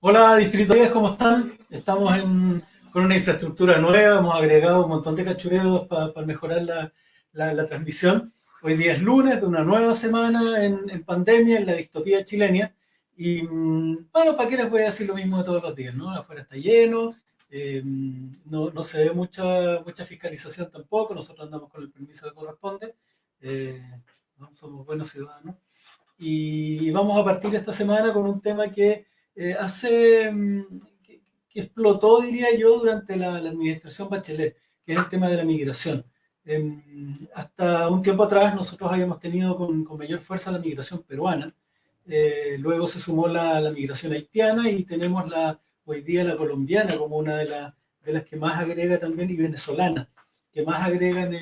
Hola, Distrito 10, ¿cómo están? Con una infraestructura nueva, hemos agregado un montón de cachureos para mejorar la transmisión. Hoy día es lunes de una nueva semana en pandemia, en la distopía chilena. Y bueno, ¿para qué les voy a decir lo mismo de todos los días, no? Afuera está lleno, no se ve mucha fiscalización tampoco, nosotros andamos con el permiso que corresponde, eh, ¿no? Somos buenos ciudadanos. Y vamos a partir esta semana con un tema que hace que explotó, diría yo, durante la administración Bachelet, que es el tema de la migración. Hasta un tiempo atrás nosotros habíamos tenido con mayor fuerza la migración peruana, luego se sumó la migración haitiana y tenemos hoy día la colombiana como una de las que más agrega también, y venezolana, que más agregan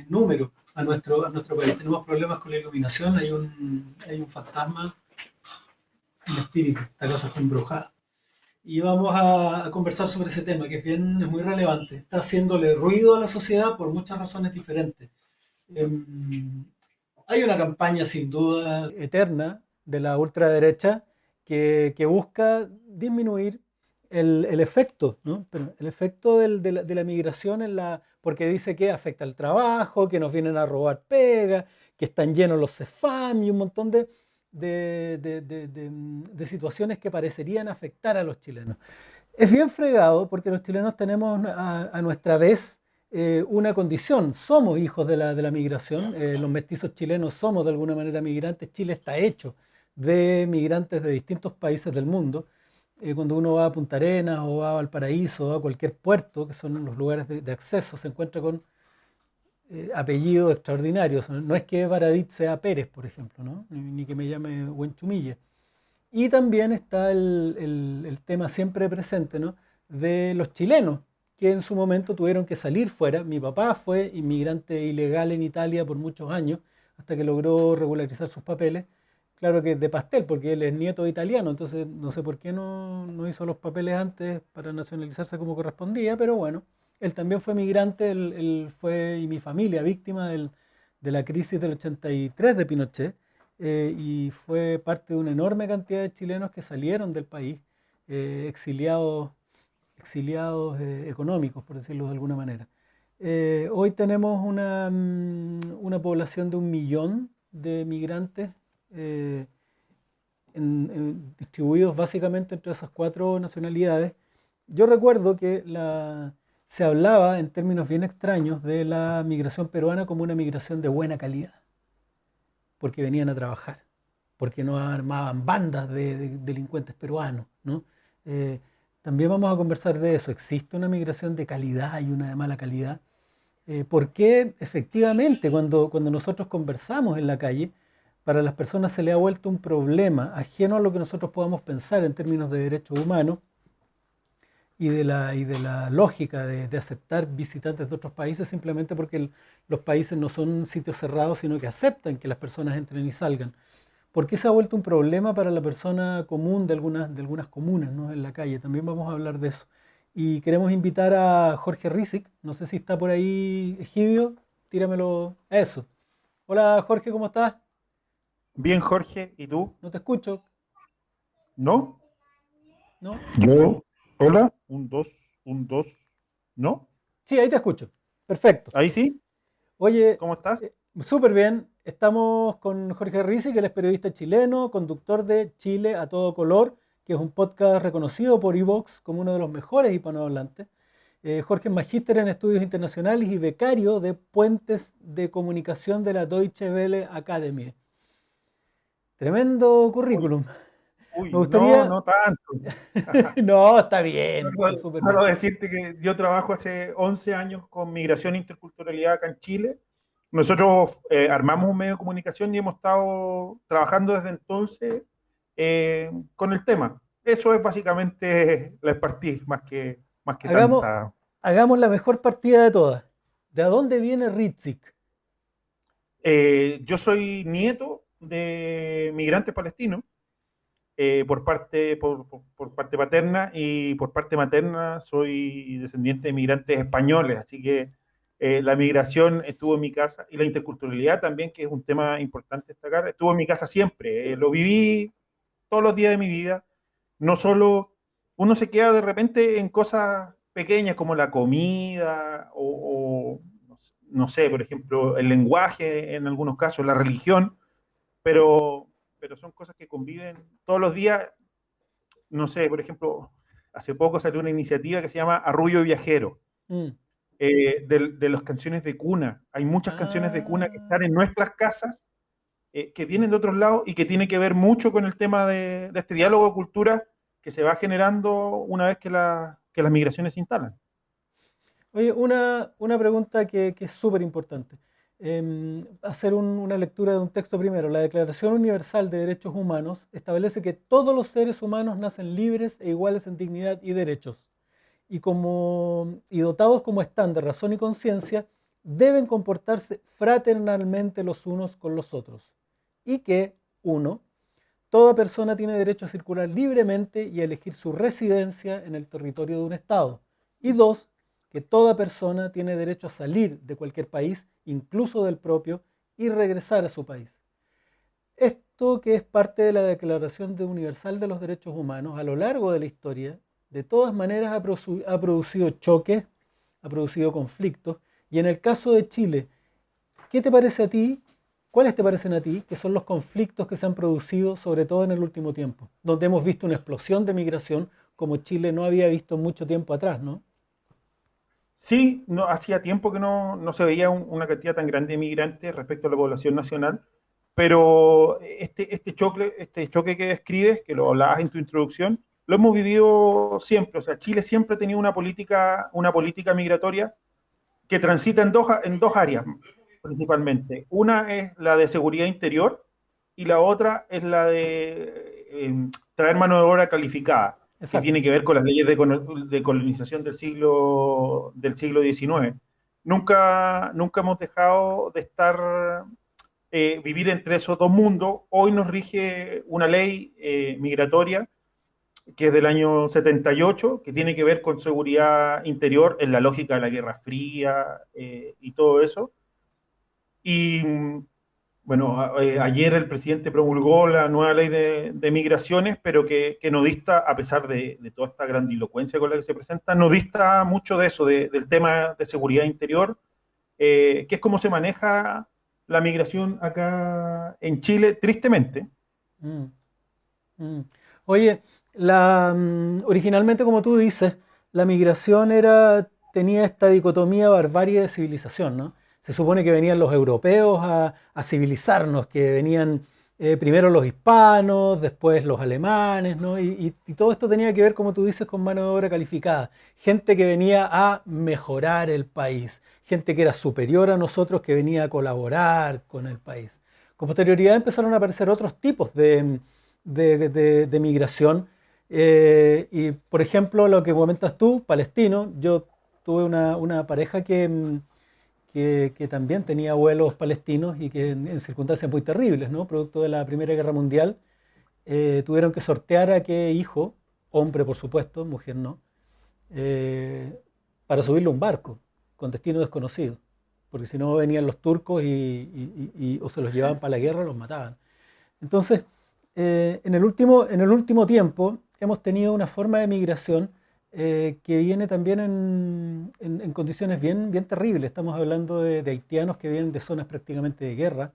número a nuestro país. Tenemos problemas con la iluminación, hay un fantasma en espíritu, esta casa está embrujada. Y vamos a conversar sobre ese tema, que es muy relevante. Está haciéndole ruido a la sociedad por muchas razones diferentes. Hay una campaña sin duda eterna de la ultraderecha que busca disminuir el efecto, ¿no? Pero el efecto de la migración porque dice que afecta al trabajo, que nos vienen a robar pega, que están llenos los CEFAM y un montón de situaciones que parecerían afectar a los chilenos. Es bien fregado porque los chilenos tenemos a nuestra vez una condición, somos hijos de la migración, los mestizos chilenos somos de alguna manera migrantes, Chile está hecho de migrantes de distintos países del mundo. Cuando uno va a Punta Arenas o va a Valparaíso o a cualquier puerto, que son los lugares de acceso, se encuentra con apellidos extraordinarios. No es que Baradit sea Pérez, por ejemplo, ¿no? Ni que me llame Huenchumille. Y también está el tema siempre presente, ¿no? De los chilenos, que en su momento tuvieron que salir fuera. Mi papá fue inmigrante ilegal en Italia por muchos años, hasta que logró regularizar sus papeles. Claro que de pastel, porque él es nieto de italiano, entonces no sé por qué no hizo los papeles antes para nacionalizarse como correspondía, pero bueno, él también fue migrante, él fue, y mi familia, víctima de la crisis del 83 de Pinochet, y fue parte de una enorme cantidad de chilenos que salieron del país, exiliados económicos, por decirlo de alguna manera. Hoy tenemos una población de 1 millón de migrantes eh, distribuidos básicamente entre esas cuatro nacionalidades. Yo recuerdo que se hablaba en términos bien extraños de la migración peruana como una migración de buena calidad, porque venían a trabajar, porque no armaban bandas de delincuentes peruanos, ¿no? Eh, También vamos a conversar de eso. ¿Existe una migración de calidad y una de mala calidad? ¿Por qué efectivamente cuando nosotros conversamos en la calle, para las personas se le ha vuelto un problema ajeno a lo que nosotros podamos pensar en términos de derechos humanos y de la lógica de aceptar visitantes de otros países simplemente porque los países no son sitios cerrados, sino que aceptan que las personas entren y salgan? ¿Por qué se ha vuelto un problema para la persona común de algunas comunas, ¿no? En la calle? También vamos a hablar de eso. Y queremos invitar a Jorge Rizic, no sé si está por ahí, Egidio, tíramelo a eso. Hola Jorge, ¿cómo estás? Bien, Jorge, ¿y tú? No te escucho, ¿No? ¿no? Yo, hola, un, dos, ¿no? Sí, ahí te escucho. Perfecto. Ahí sí, Oye, ¿cómo estás? súper bien. Estamos con Jorge Rizzi, que él es periodista chileno, conductor de Chile a todo color, que es un podcast reconocido por Evox como uno de los mejores hispanohablantes. Jorge es magíster en estudios internacionales y becario de puentes de comunicación de la Deutsche Welle Academy. Tremendo Uy, currículum. Me no, gustaría... no tanto. No, está bien, está Solo, súper bien. solo decirte que yo trabajo hace 11 años con migración e interculturalidad acá en Chile. Nosotros armamos un medio de comunicación y hemos estado trabajando desde entonces con el tema. Eso es básicamente la expertise, más que Hagamos, tanta. hagamos la mejor partida de todas. ¿De dónde viene Ritzik? Yo soy nieto de migrantes palestinos. por parte paterna, y por parte materna soy descendiente de migrantes españoles, así que la migración estuvo en mi casa, y la interculturalidad también, que es un tema importante destacar, estuvo en mi casa siempre. Lo viví todos los días de mi vida. No solo uno se queda de repente en cosas pequeñas como la comida o no sé, por ejemplo, el lenguaje en algunos casos, la religión, pero, pero son cosas que conviven todos los días. No sé, por ejemplo, hace poco salió una iniciativa que se llama Arrullo Viajero, Mm. de las canciones de cuna. Hay muchas canciones de cuna que están Ah, en nuestras casas, que vienen de otros lados y que tiene que ver mucho con el tema de este diálogo de cultura que se va generando una vez que las migraciones se instalan. oye, una pregunta que es súper importante. Hacer una lectura de un texto primero. La Declaración Universal de Derechos Humanos establece que todos los seres humanos nacen libres e iguales en dignidad y derechos, y dotados como están de razón y conciencia, deben comportarse fraternalmente los unos con los otros. Y que, uno, toda persona tiene derecho a circular libremente y a elegir su residencia en el territorio de un Estado. Y dos, que toda persona tiene derecho a salir de cualquier país, incluso del propio, y regresar a su país. Esto, que es parte de la Declaración Universal de los Derechos Humanos, a lo largo de la historia, de todas maneras ha producido choques, ha producido conflictos, y en el caso de Chile, ¿qué te parece a ti? ¿Cuáles te parecen a ti que son los conflictos que se han producido, sobre todo en el último tiempo, donde hemos visto una explosión de migración como Chile no había visto mucho tiempo atrás, ¿no? Sí, no, hacía tiempo que no se veía una cantidad tan grande de migrantes respecto a la población nacional, pero este choque que describes, que lo hablabas en tu introducción, lo hemos vivido siempre. O sea, Chile siempre ha tenido una política migratoria que transita en dos áreas principalmente. Una es la de seguridad interior y la otra es la de traer mano de obra calificada, que Exacto. tiene que ver con las leyes de colonización del siglo XIX. Nunca hemos dejado de vivir entre esos dos mundos. Hoy nos rige una ley migratoria que es del año 78, que tiene que ver con seguridad interior en la lógica de la Guerra Fría, y todo eso. Y bueno, ayer el presidente promulgó la nueva ley de migraciones, pero que no dista, a pesar de toda esta grandilocuencia con la que se presenta, no dista mucho de eso, del tema de seguridad interior, que es como se maneja la migración acá en Chile, tristemente. Mm, mm. Oye, originalmente, como tú dices, la migración tenía esta dicotomía barbarie de civilización, ¿no? Se supone que venían los europeos a civilizarnos, que venían primero los hispanos, después los alemanes, ¿no? Y todo esto tenía que ver, como tú dices, con mano de obra calificada. Gente que venía a mejorar el país, gente que era superior a nosotros, que venía a colaborar con el país. Con posterioridad empezaron a aparecer otros tipos de migración. Y por ejemplo, lo que comentas tú, palestino, yo tuve una pareja que también tenía abuelos palestinos y que en circunstancias muy terribles, ¿no? Producto de la Primera Guerra Mundial, tuvieron que sortear a qué hijo, hombre por supuesto, mujer no, eh, para subirlo a un barco con destino desconocido, porque si no venían los turcos o se los llevaban para la guerra o los mataban. Entonces, en el último tiempo hemos tenido una forma de migración que viene también en condiciones bien, bien terribles. Estamos hablando de haitianos que vienen de zonas prácticamente de guerra,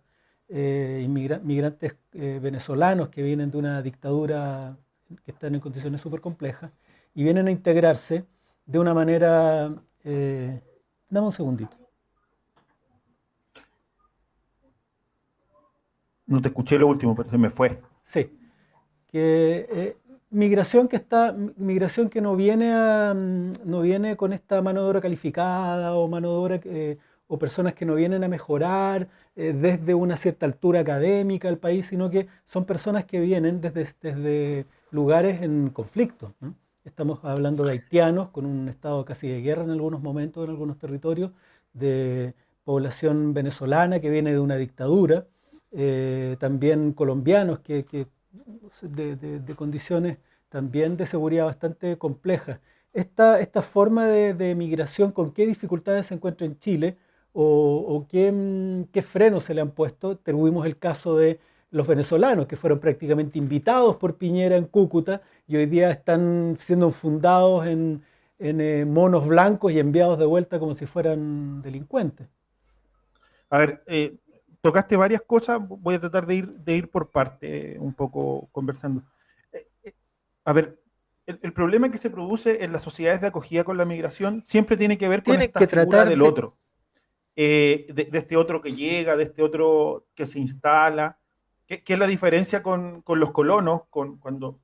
migrantes venezolanos que vienen de una dictadura que están en condiciones súper complejas y vienen a integrarse de una manera... dame un segundito. No te escuché lo último, pero se me fue. Sí, que migración que no viene con esta mano de obra calificada o mano de obra o personas que no vienen a mejorar desde una cierta altura académica al país, sino que son personas que vienen desde lugares en conflicto, ¿no? Estamos hablando de haitianos con un estado casi de guerra en algunos momentos, en algunos territorios, de población venezolana que viene de una dictadura, también colombianos que de condiciones también de seguridad bastante complejas. Esta forma de migración, ¿con qué dificultades se encuentra en Chile? ¿O qué, qué frenos se le han puesto? Tuvimos el caso de los venezolanos que fueron prácticamente invitados por Piñera en Cúcuta y hoy día están siendo fundados en monos blancos y enviados de vuelta como si fueran delincuentes. A ver, tocaste varias cosas, voy a tratar de ir por parte, un poco conversando. Eh, eh, a ver, el problema que se produce en las sociedades de acogida con la migración siempre tiene que ver con Tienen esta que figura tratar del de... otro, de este otro que llega, de este otro que se instala. ¿Qué es la diferencia con los colonos? Cuando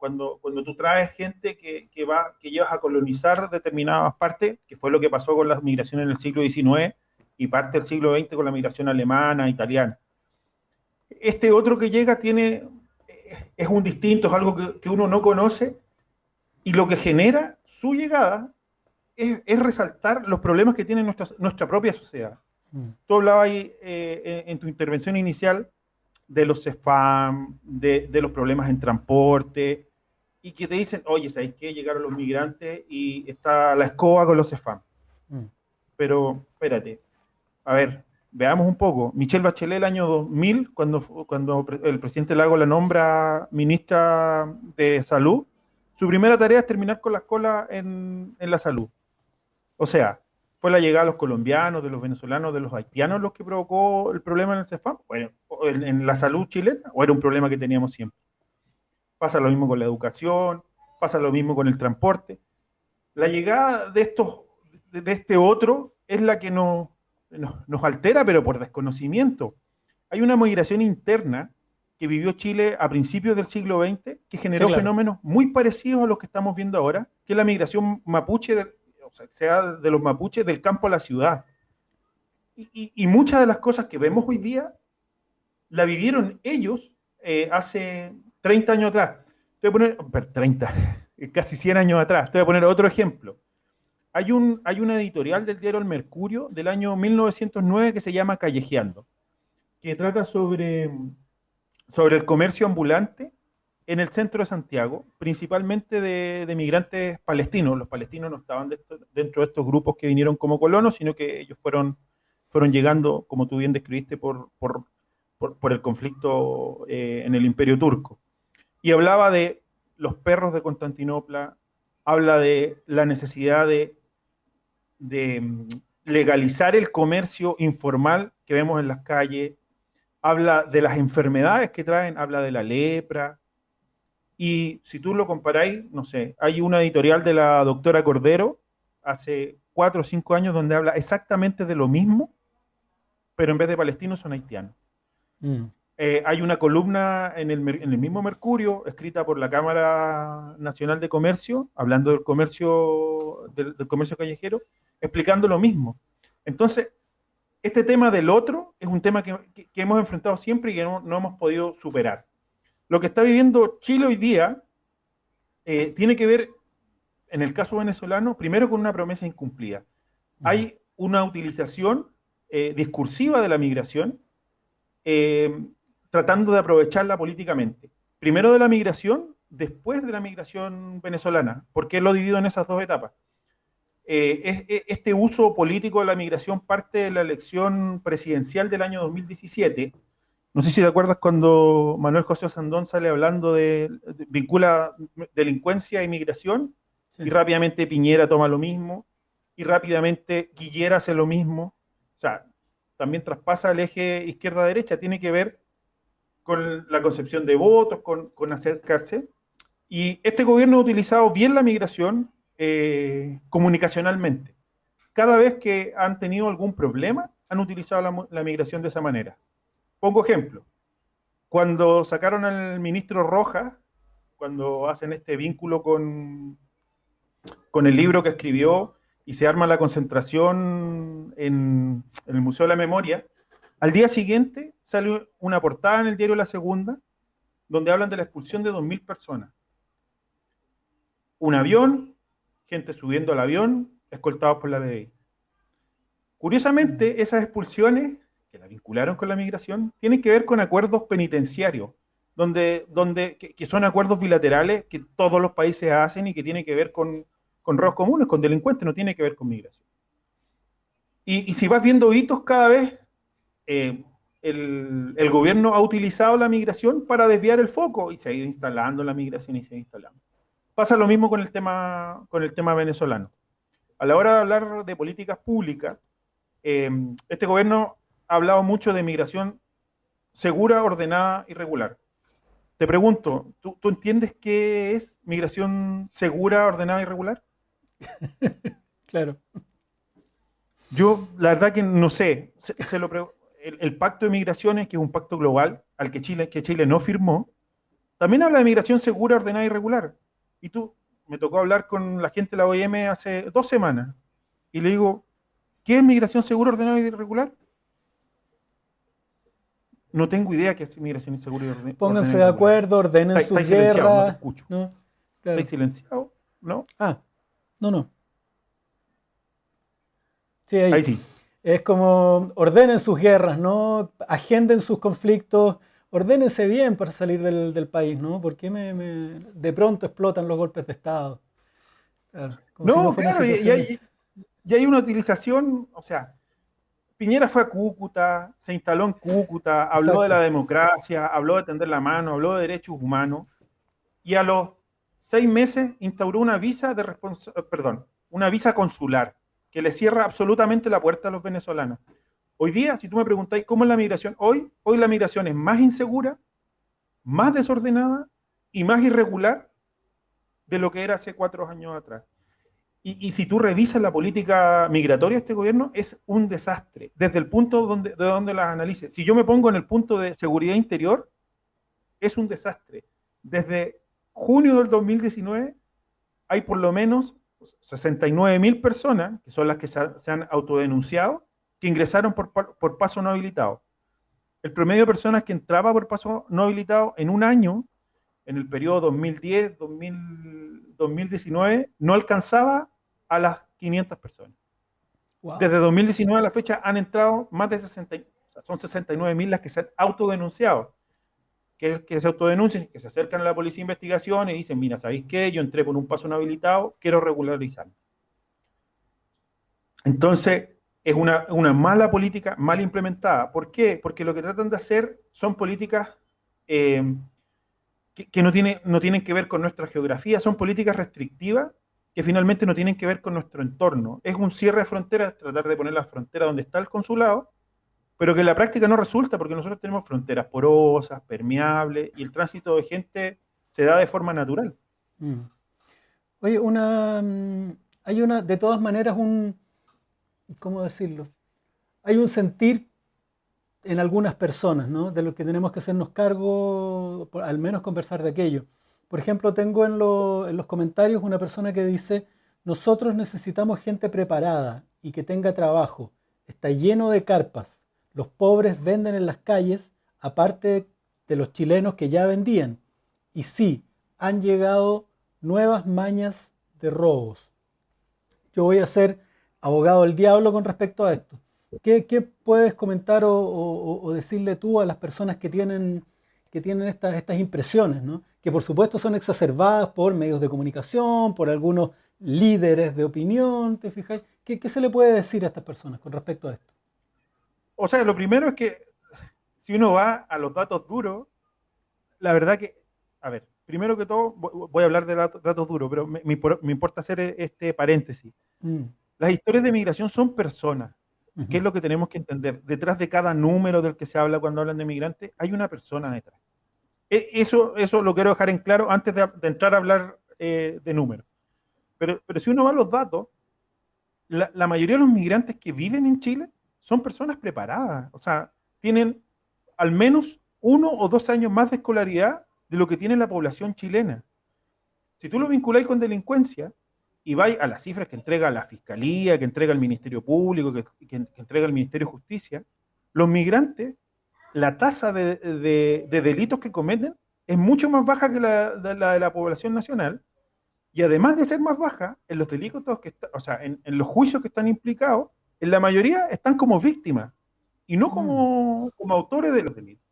tú traes gente que llevas a colonizar determinadas partes, que fue lo que pasó con las migraciones en el siglo XIX y parte del siglo XX con la migración alemana, italiana. Este otro que llega es un distinto, es algo que uno no conoce, y lo que genera su llegada es resaltar los problemas que tiene nuestra propia sociedad. Mm, Tú hablabas ahí en tu intervención inicial de los CEFAM, de los problemas en transporte, y que te dicen, oye, ¿sabes qué? Llegaron los migrantes y está la escoba con los CEFAM. mm, Pero espérate, a ver, veamos un poco. Michelle Bachelet el año 2000, cuando el presidente Lago la nombra ministra de Salud, su primera tarea es terminar con la cola en la salud. O sea, ¿fue la llegada de los colombianos, de los venezolanos, de los haitianos los que provocó el problema en el CEFAM? Bueno, en la salud chilena, ¿o era un problema que teníamos siempre? Pasa lo mismo con la educación, pasa lo mismo con el transporte. La llegada de este otro es la que nos altera, pero por desconocimiento. Hay una migración interna que vivió Chile a principios del siglo XX que sí, generó claro. fenómenos muy parecidos a los que estamos viendo ahora, que es la migración mapuche, sea de los mapuches del campo a la ciudad. Y muchas de las cosas que vemos hoy día la vivieron ellos hace 30 años atrás. Te voy a poner, 30, casi 100 años atrás. Te voy a poner otro ejemplo. Hay una editorial del diario El Mercurio del año 1909 que se llama Callejeando, que trata sobre el comercio ambulante en el centro de Santiago, principalmente de migrantes palestinos. Los palestinos no estaban dentro de estos grupos que vinieron como colonos, sino que ellos fueron llegando, como tú bien describiste, por el conflicto en el Imperio Turco. Y hablaba de los perros de Constantinopla, habla de la necesidad de legalizar el comercio informal que vemos en las calles, habla de las enfermedades que traen, habla de la lepra, y si tú lo comparáis, no sé, hay una editorial de la doctora Cordero hace 4 o 5 años donde habla exactamente de lo mismo, pero en vez de palestinos son haitianos. Mm, Hay una columna en el mismo Mercurio, escrita por la Cámara Nacional de Comercio, hablando del comercio callejero, explicando lo mismo. Entonces, este tema del otro es un tema que hemos enfrentado siempre y que no hemos podido superar. Lo que está viviendo Chile hoy día tiene que ver, en el caso venezolano, primero con una promesa incumplida. mm, Hay una utilización discursiva de la migración eh, tratando de aprovecharla políticamente. Primero de la migración, después de la migración venezolana. ¿Por qué lo divido en esas dos etapas? Este uso político de la migración parte de la elección presidencial del año 2017. No sé si te acuerdas cuando Manuel José Sandón sale hablando vincula delincuencia e migración, y sí. rápidamente Piñera toma lo mismo, y rápidamente Guillera hace lo mismo. O sea, también traspasa el eje izquierda-derecha, tiene que ver con la concepción de votos, con acercarse. Y este gobierno ha utilizado bien la migración comunicacionalmente. Cada vez que han tenido algún problema, han utilizado la migración de esa manera. Pongo ejemplo. Cuando sacaron al ministro Rojas, cuando hacen este vínculo con el libro que escribió y se arma la concentración en el Museo de la Memoria, al día siguiente sale una portada en el diario La Segunda donde hablan de la expulsión de 2.000 personas. Un avión, gente subiendo al avión, escoltados por la BDI. Mm, Curiosamente, esas expulsiones, que la vincularon con la migración, tienen que ver con acuerdos penitenciarios. que son acuerdos bilaterales que todos los países hacen y que tienen que ver con robos comunes, con delincuentes, no tiene que ver con migración. Y si vas viendo hitos cada vez, eh, el gobierno ha utilizado la migración para desviar el foco y se ha ido instalando la migración y se ha ido instalando. Pasa lo mismo con el tema venezolano. A la hora de hablar de políticas públicas, este gobierno ha hablado mucho de migración segura, ordenada y regular. Te pregunto, ¿tú entiendes qué es migración segura, ordenada y regular? Claro. Yo, la verdad que no sé. El pacto de migraciones, que es un pacto global al que Chile no firmó, también habla de migración segura, ordenada y regular. Y me tocó hablar con la gente de la OIM hace 2 semanas y le digo, ¿qué es migración segura, ordenada y regular? No tengo idea qué es migración segura y ordenada Pónganse y de regular. acuerdo, ordenen sus Estáis silenciado, no te guerras. escucho. ¿No? Claro. ¿Estáis silenciado? ¿No? Ah, no. Sí, ahí. Ahí sí. Es como ordenen sus guerras, ¿no? Agenden sus conflictos, ordénense bien para salir del país, ¿no? ¿Por qué de pronto explotan los golpes de Estado? Claro, como si no No, fueran claro, situaciones. y hay una utilización, o sea, Piñera fue a Cúcuta, se instaló en Cúcuta, habló de la Exacto. democracia, habló de tender la mano, habló de derechos humanos, y a los 6 meses instauró una visa consular que le cierra absolutamente la puerta a los venezolanos. Hoy día, si tú me preguntáis cómo es la migración, hoy la migración es más insegura, más desordenada y más irregular de lo que era hace 4 años atrás. Y si tú revisas la política migratoria de este gobierno, es un desastre, desde el punto de donde las analices. Si yo me pongo en el punto de seguridad interior, es un desastre. Desde junio del 2019 hay por lo menos 69.000 personas, que son las que se han autodenunciado, que ingresaron por paso no habilitado. El promedio de personas que entraba por paso no habilitado en un año, en el periodo 2010-2019, no alcanzaba a las 500 personas. Wow. Desde 2019 a la fecha han entrado más de 60, son 69.000 las que se han autodenunciado. Que se autodenuncian, que se acercan a la policía de investigación y dicen, mira, ¿sabéis qué? Yo entré por un paso no habilitado, quiero regularizarme. Entonces, es una mala política, mal implementada. ¿Por qué? Porque lo que tratan de hacer son políticas que no tienen que ver con nuestra geografía, son políticas restrictivas que finalmente no tienen que ver con nuestro entorno. Es un cierre de fronteras, tratar de poner la frontera donde está el consulado, pero que en la práctica no resulta porque nosotros tenemos fronteras porosas, permeables, y el tránsito de gente se da de forma natural. Mm. Oye, de todas maneras, ¿cómo decirlo? Hay un sentir en algunas personas, ¿no? De lo que tenemos que hacernos cargo, al menos conversar de aquello. Por ejemplo, tengo en los comentarios una persona que dice, nosotros necesitamos gente preparada y que tenga trabajo. Está lleno de carpas. Los pobres venden en las calles, aparte de los chilenos que ya vendían. Y sí, han llegado nuevas mañas de robos. Yo voy a ser abogado del diablo con respecto a esto. ¿Qué puedes comentar o decirle tú a las personas que tienen estas impresiones, ¿no? Que por supuesto son exacerbadas por medios de comunicación, por algunos líderes de opinión, ¿te fijas? ¿Qué se le puede decir a estas personas con respecto a esto? O sea, lo primero es que si uno va a los datos duros, la verdad que, a ver, primero que todo, voy a hablar de datos duros, pero me importa hacer este paréntesis. Mm. Las historias de migración son personas. ¿Qué es Uh-huh. lo que tenemos que entender? Detrás de cada número del que se habla cuando hablan de migrantes, hay una persona detrás. Eso lo quiero dejar en claro antes de entrar a hablar de números. Pero si uno va a los datos, la mayoría de los migrantes que viven en Chile son personas preparadas. O sea, tienen al menos 1 o 2 años más de escolaridad de lo que tiene la población chilena. Si tú lo vinculáis con delincuencia y vais a las cifras que entrega la Fiscalía, que entrega el Ministerio Público, que entrega el Ministerio de Justicia, los migrantes, la tasa de delitos que cometen es mucho más baja que la de la población nacional, y además de ser más baja, en los delitos o sea, en los juicios que están implicados, en la mayoría están como víctimas y no Mm. como autores de los delitos.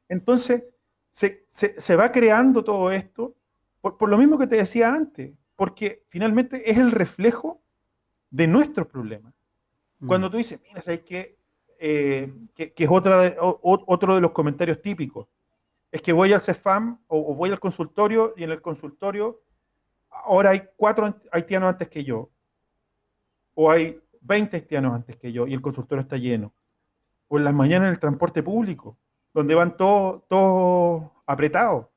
Entonces, se va creando todo esto por lo mismo que te decía antes, porque finalmente es el reflejo de nuestros problemas. Cuando tú dices, mira, ¿sabes qué? Que es otro de los comentarios típicos. Es que voy al CEFAM o voy al consultorio y en el consultorio ahora hay 4 haitianos antes que yo, o hay 20 haitianos antes que yo y el consultorio está lleno. O en las mañanas en el transporte público, donde van todos apretados.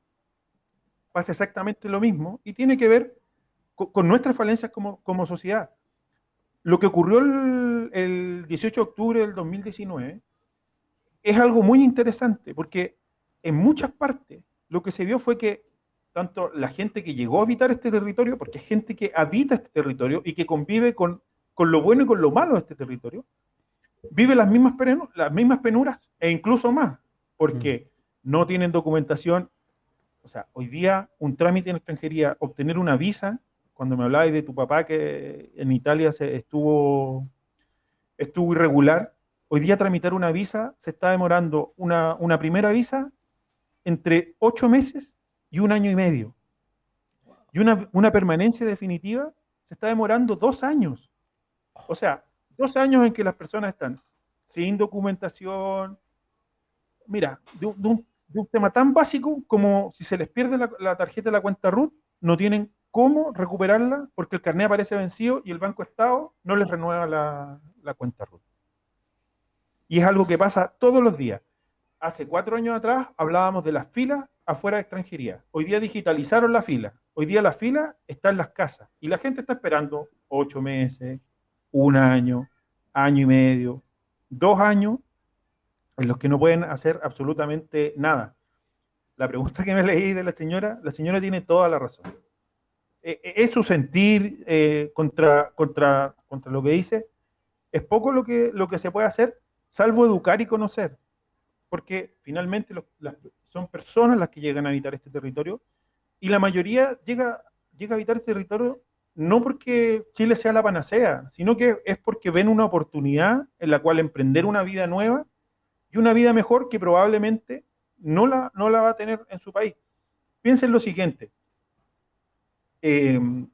Pasa exactamente lo mismo y tiene que ver con nuestras falencias como sociedad. Lo que ocurrió el 18 de octubre del 2019 es algo muy interesante porque en muchas partes lo que se vio fue que tanto la gente que llegó a habitar este territorio, porque es gente que habita este territorio y que convive con lo bueno y con lo malo de este territorio, vive las mismas penuras e incluso más, porque no tienen documentación. O sea, hoy día un trámite en extranjería, obtener una visa, cuando me hablabas de tu papá que en Italia estuvo irregular, hoy día tramitar una visa se está demorando una primera visa entre 8 meses y 1 año y medio. Y una permanencia definitiva se está demorando 2 años. O sea, 2 años en que las personas están sin documentación. Mira, de un tema tan básico como si se les pierde la tarjeta de la cuenta RUT, no tienen cómo recuperarla porque el carnet aparece vencido y el Banco Estado no les renueva la cuenta RUT. Y es algo que pasa todos los días. Hace 4 años atrás hablábamos de las filas afuera de extranjería. Hoy día digitalizaron la fila. Hoy día la fila está en las casas y la gente está esperando 8 meses, 1 año, año y medio, 2 años en los que no pueden hacer absolutamente nada. La pregunta que me leí de la señora tiene toda la razón. Es su sentir contra lo que dice. Es poco lo que se puede hacer, salvo educar y conocer, porque finalmente son personas las que llegan a habitar este territorio y la mayoría llega a habitar este territorio no porque Chile sea la panacea, sino que es porque ven una oportunidad en la cual emprender una vida nueva y una vida mejor que probablemente no la va a tener en su país. Piensen lo siguiente.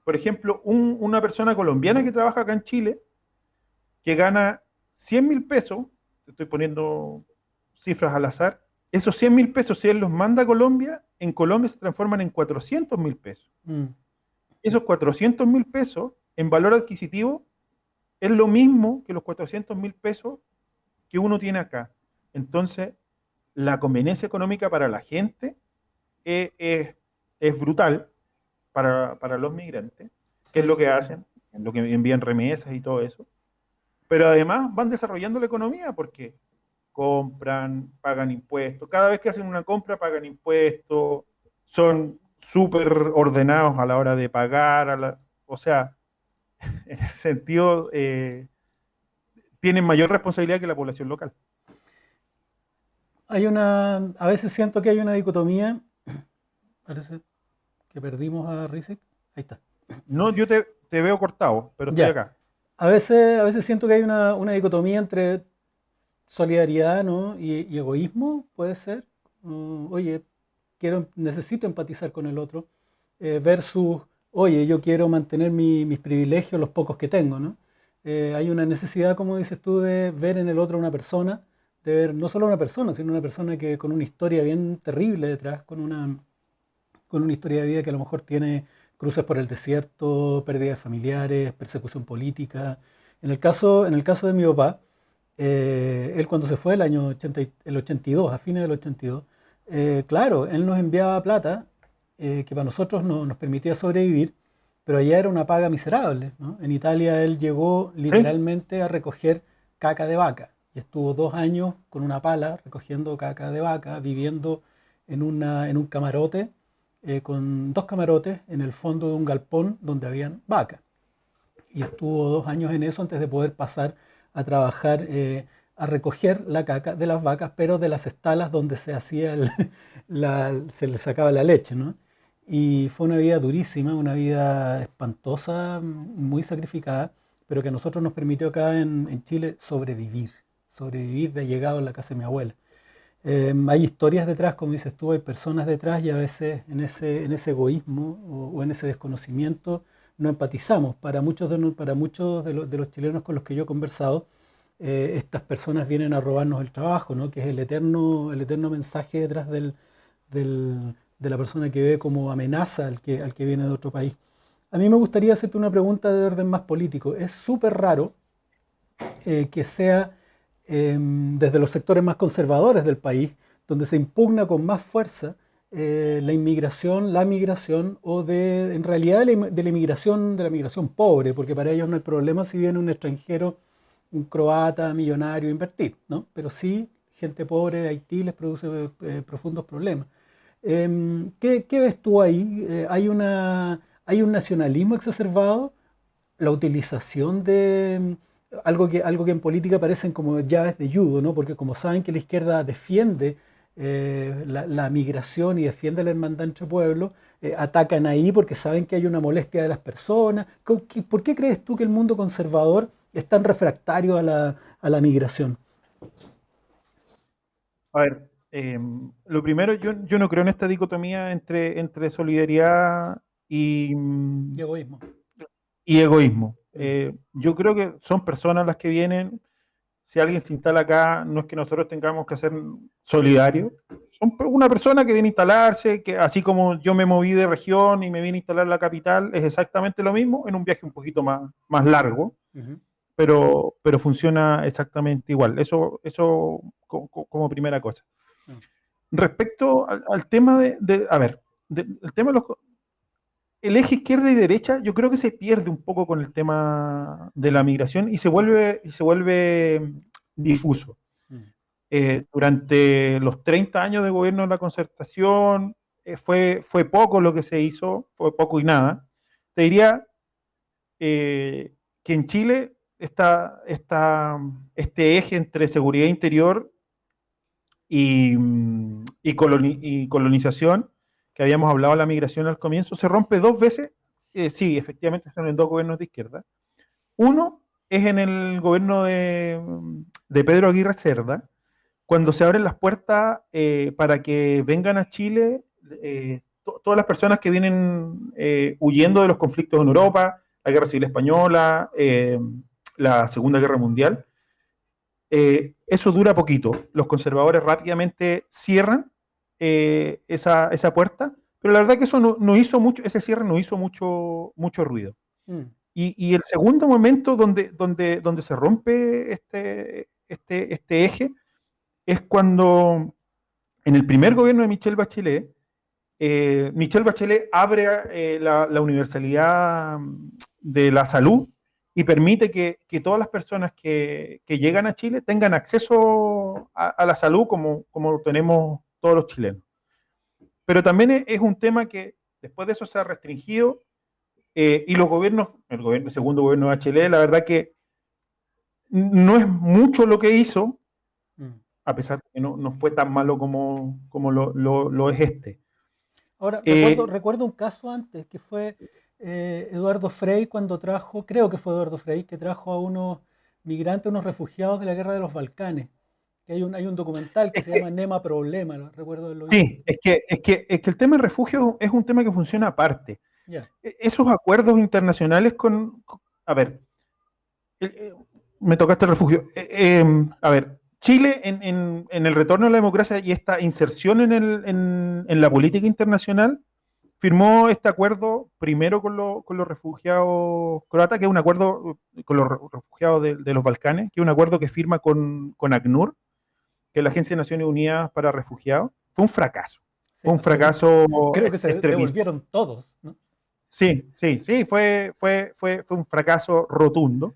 Por ejemplo, una persona colombiana que trabaja acá en Chile, que gana 100.000 pesos, te estoy poniendo cifras al azar, esos 100.000 pesos, si él los manda a Colombia, en Colombia se transforman en 400.000 pesos. Esos 400.000 pesos en valor adquisitivo es lo mismo que los 400.000 pesos que uno tiene acá. Entonces, la conveniencia económica para la gente es brutal para los migrantes, que es lo que hacen, es lo que envían remesas y todo eso. Pero además van desarrollando la economía porque compran, pagan impuestos. Cada vez que hacen una compra pagan impuestos, son súper ordenados a la hora de pagar. O sea, en ese sentido, tienen mayor responsabilidad que la población local. A veces siento que hay una dicotomía. Parece que perdimos a Rizek. Ahí está. No, yo te veo cortado, pero estoy Ya. acá. A veces siento que hay una dicotomía entre solidaridad, ¿no? y egoísmo, puede ser. Oye, necesito empatizar con el otro, versus, oye, yo quiero mantener mis privilegios, los pocos que tengo, ¿no? Hay una necesidad, como dices tú, de ver en el otro una persona, de ver no solo una persona, sino una persona que con una historia bien terrible detrás, con una historia de vida que a lo mejor tiene cruces por el desierto, pérdidas familiares, persecución política. En el caso de mi papá, él cuando se fue el 82, a fines del 82, claro, él nos enviaba plata que para nosotros nos permitía sobrevivir, pero allá era una paga miserable, ¿no? En Italia él llegó ¿Sí? literalmente a recoger caca de vaca y estuvo 2 años con una pala recogiendo caca de vaca, viviendo en un camarote, con 2 camarotes en el fondo de un galpón donde habían vacas. Y estuvo 2 años en eso antes de poder pasar a trabajar, a recoger la caca de las vacas, pero de las estalas donde se hacía se le sacaba la leche, ¿no? Y fue una vida durísima, una vida espantosa, muy sacrificada, pero que a nosotros nos permitió acá en Chile sobrevivir de llegado a la casa de mi abuela. Hay historias detrás, como dices tú, hay personas detrás y a veces en ese egoísmo o en ese desconocimiento no empatizamos. Para muchos de los chilenos con los que yo he conversado, estas personas vienen a robarnos el trabajo, ¿no? Que es el eterno mensaje detrás de la persona que ve como amenaza al que viene de otro país. A mí me gustaría hacerte una pregunta de orden más político. Es súper raro que sea desde los sectores más conservadores del país, donde se impugna con más fuerza la migración o en realidad de la migración pobre, porque para ellos no hay problema si viene un extranjero, un croata millonario a invertir, ¿no? Pero sí, gente pobre de Haití les produce profundos problemas. ¿Qué ves tú ahí? ¿Hay un nacionalismo exacerbado? La utilización de algo que en política parecen como llaves de judo, ¿no? Porque como saben que la izquierda defiende la migración y defiende la hermandad entre pueblos, atacan ahí porque saben que hay una molestia de las personas. ¿Por qué crees tú que el mundo conservador es tan refractario a la migración? A ver, lo primero, yo no creo en esta dicotomía entre solidaridad y, Y egoísmo. y egoísmo. Mm. Yo creo que son personas las que vienen. Si alguien se instala acá, no es que nosotros tengamos que ser solidarios. Son una persona que viene a instalarse, que así como yo me moví de región y me vine a instalar en la capital, es exactamente lo mismo, en un viaje un poquito más largo, Ujú. pero funciona exactamente igual. Eso como primera cosa. Mm. Respecto al tema a ver, el tema de el eje izquierda y derecha, yo creo que se pierde un poco con el tema de la migración y se vuelve difuso. Mm. Durante los 30 años de gobierno de la Concertación, fue poco lo que se hizo, fue poco y nada. Te diría que en Chile este eje entre seguridad interior y colonización, que habíamos hablado de la migración al comienzo, se rompe dos veces. Sí, efectivamente son en dos gobiernos de izquierda. Uno es en el gobierno de Pedro Aguirre Cerda, cuando se abren las puertas para que vengan a Chile todas las personas que vienen huyendo de los conflictos en Europa, la Guerra Civil Española, la Segunda Guerra Mundial. Eso dura poquito. Los conservadores rápidamente cierran esa puerta, pero la verdad que eso no hizo mucho, ese cierre no hizo mucho ruido. Mm. Y el segundo momento donde se rompe este eje es cuando en el primer gobierno de Michelle Bachelet abre la universalidad de la salud y permite que todas las personas que llegan a Chile tengan acceso a la salud como tenemos todos los chilenos. Pero también es un tema que después de eso se ha restringido y el segundo gobierno de Bachelet, la verdad que no es mucho lo que hizo, Mm. a pesar de que no fue tan malo como lo es este. Ahora, Eh, recuerdo un caso antes, que fue Eduardo Frei cuando trajo, creo que fue Eduardo Frei, que trajo a unos migrantes, unos refugiados de la guerra de los Balcanes. Que hay un documental que es se que, llama Nema Problema, lo recuerdo haberlo visto. sí, es que el tema de refugio es un tema que funciona aparte. Ya. Esos acuerdos internacionales a ver, eh, me tocaste el refugio. A ver, Chile en el retorno a la democracia y esta inserción en la política internacional firmó este acuerdo primero con los refugiados croatas, que es un acuerdo con los refugiados de los Balcanes, que es un acuerdo que firma con ACNUR, que es la Agencia de Naciones Unidas para Refugiados. Fue un fracaso. Sí, Fue un absoluto. fracaso Creo que se estrepitoso. devolvieron todos, ¿no? Sí, sí, sí, fue un fracaso rotundo.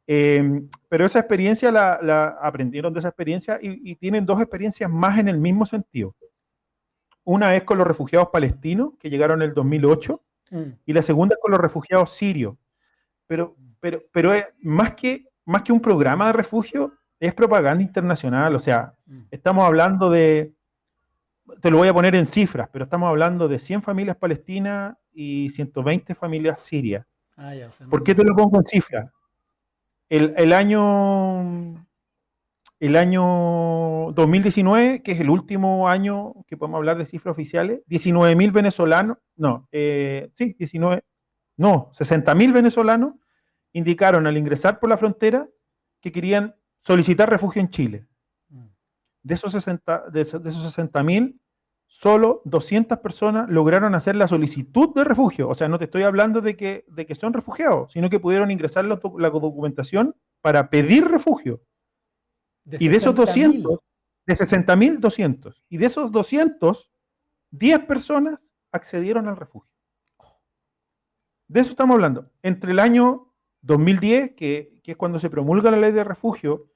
Pero esa experiencia la aprendieron de esa experiencia y tienen dos experiencias más en el mismo sentido. Una es con los refugiados palestinos que llegaron en el 2008 Mm. y la segunda es con los refugiados sirios. Pero es, más que un programa de refugio, es propaganda internacional. O sea, Mm. estamos hablando te lo voy a poner en cifras, pero estamos hablando de 100 familias palestinas y 120 familias sirias. Ah, ya, o sea, ¿Por qué te lo pongo en cifras? El año el año 2019, que es el último año que podemos hablar de cifras oficiales, 19.000 venezolanos, no, sí, 19, no, 60.000 venezolanos indicaron al ingresar por la frontera que querían solicitar refugio en Chile. De esos 60.000, solo 200 personas lograron hacer la solicitud de refugio. O sea, no te estoy hablando de que son refugiados, sino que pudieron ingresar la documentación para pedir refugio. Y de esos 200, de 60.000, 200. Y de esos 200, 10 personas accedieron al refugio. De eso estamos hablando. Entre el año 2010, que es cuando se promulga la ley de refugio,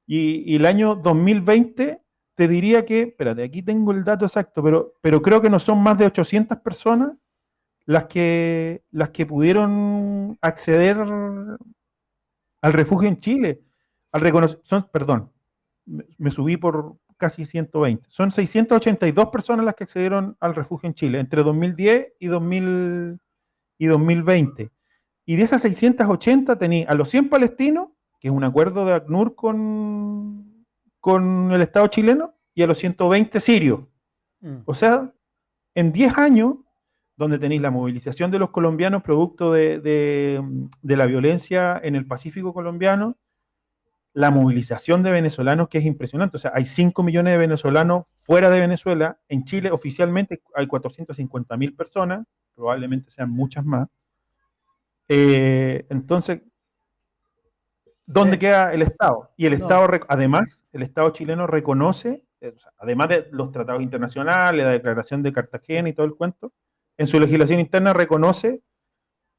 y el año 2020, te diría que, espérate, aquí tengo el dato exacto, pero creo que no son más de 800 personas las que pudieron acceder al refugio en Chile. Perdón, me subí por casi 120. Son 682 personas las que accedieron al refugio en Chile entre 2010 y 2020. Y de esas 680 tenía a los 100 palestinos, que es un acuerdo de ACNUR con el Estado chileno, y a los 120 sirios. O sea, en 10 años, donde tenéis la movilización de los colombianos producto de la violencia en el Pacífico colombiano, la movilización de venezolanos, que es impresionante. O sea, hay 5 millones de venezolanos fuera de Venezuela. En Chile oficialmente hay 450.000 personas, probablemente sean muchas más. Entonces, ¿dónde queda el Estado? Y el Estado, además, el Estado chileno reconoce, además de los tratados internacionales, la Declaración de Cartagena y todo el cuento, en su legislación interna reconoce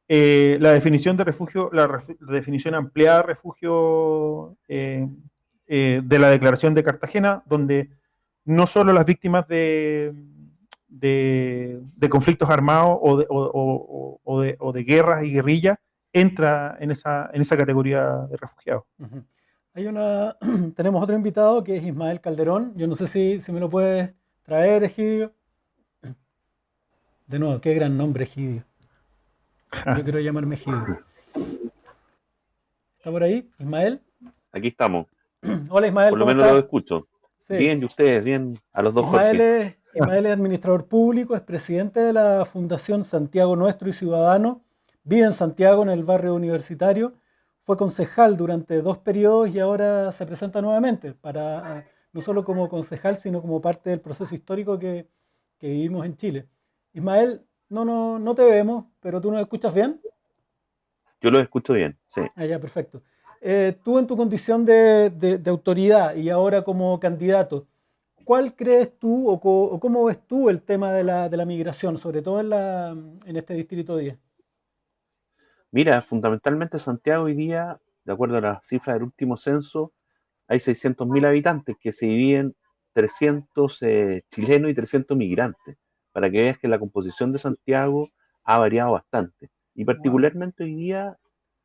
la definición de refugio, la definición ampliada de refugio de la Declaración de Cartagena, donde no solo las víctimas de conflictos armados o de guerras y guerrillas entra en esa categoría de refugiados. Uh-huh. Tenemos otro invitado que es Ismael Calderón. Yo no sé si me lo puedes traer, Egidio. De nuevo, qué gran nombre, Egidio. Yo quiero llamarme Egidio. ¿Está por ahí, Ismael? Aquí estamos. Hola, Ismael. Por lo menos lo escucho. Sí. Bien, y ustedes, bien, a los dos. Ismael es administrador público, es presidente de la Fundación Santiago Nuestro y Ciudadano. Vive en Santiago, en el barrio universitario. Fue concejal durante 2 periodos y ahora se presenta nuevamente, no solo como concejal, sino como parte del proceso histórico que vivimos en Chile. Ismael, no te vemos, pero ¿tú nos escuchas bien? Yo lo escucho bien, sí. Ah, ya, perfecto. Tú en tu condición de autoridad y ahora como candidato, ¿cuál crees tú o cómo ves tú el tema de la migración, sobre todo en este Distrito 10? Mira, fundamentalmente Santiago hoy día, de acuerdo a las cifras del último censo, hay 600.000 habitantes que se dividen 300 chilenos y 300 migrantes, para que veas que la composición de Santiago ha variado bastante. Y particularmente hoy día,